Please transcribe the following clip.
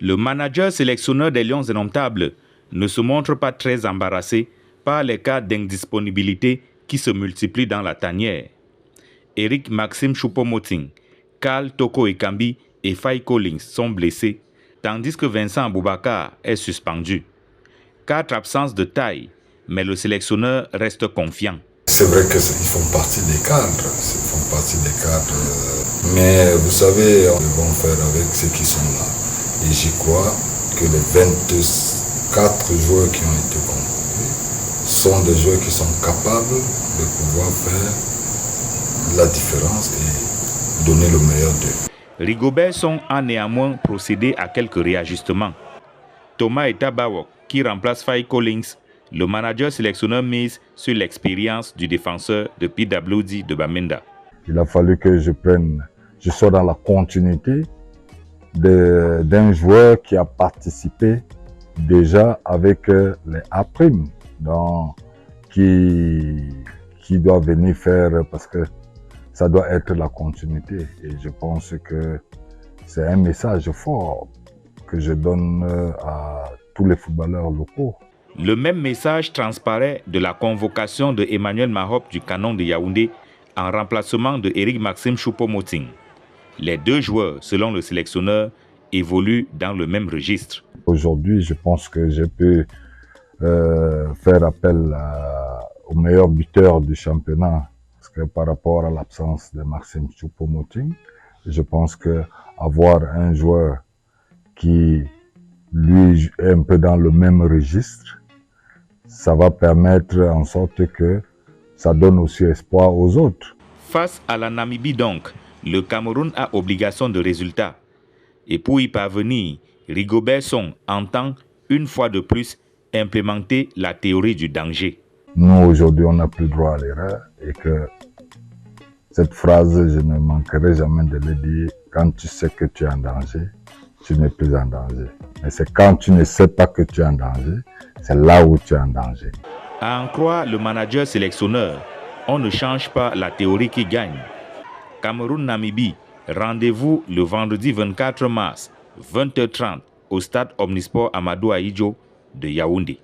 Le manager sélectionneur des Lions indomptables ne se montre pas très embarrassé par les cas d'indisponibilité qui se multiplient dans la tanière. Eric Maxime Choupo-Moting, Karl Toko Ekambi et Faye Collins sont blessés, tandis que Vincent Aboubakar est suspendu. 4 absences de taille, mais le sélectionneur reste confiant. C'est vrai qu'ils font partie des cadres, mais vous savez, on va faire avec ceux qui sont là. Et j'y crois que les 24 joueurs qui ont été convoqués sont des joueurs qui sont capables de pouvoir faire la différence et donner le meilleur d'eux. Rigobert Song a néanmoins procédé à quelques réajustements. Thomas Etabawok, qui remplace Faye Collins, le manager sélectionneur mise sur l'expérience du défenseur de PWD de Bamenda. Il a fallu que je sois dans la continuité d'un joueur qui a participé déjà avec les A', donc qui doit venir faire, parce que ça doit être la continuité. Et je pense que c'est un message fort que je donne à tous les footballeurs locaux. Le même message transparaît de la convocation de Emmanuel Mahop du Canon de Yaoundé en remplacement de Eric Maxime Choupo-Moting. Les deux joueurs, selon le sélectionneur, évoluent dans le même registre. Aujourd'hui, je pense que je peux faire appel au meilleur buteur du championnat. Parce que par rapport à l'absence de Maxime Choupo-Moting, je pense qu'avoir un joueur qui, lui, est un peu dans le même registre, ça va permettre en sorte que ça donne aussi espoir aux autres. Face à la Namibie donc, le Cameroun a obligation de résultat. Et pour y parvenir, Rigobert Song entend une fois de plus implémenter la théorie du danger. Nous, aujourd'hui, on n'a plus droit à l'erreur et que cette phrase, je ne manquerai jamais de le dire, quand tu sais que tu es en danger, tu n'es plus en danger. Mais c'est quand tu ne sais pas que tu es en danger, c'est là où tu es en danger. À en croire le manager sélectionneur, on ne change pas la théorie qui gagne. Cameroun-Namibie, rendez-vous le vendredi 24 mars, 20h30, au stade Omnisport Amadou Ahidjo de Yaoundé.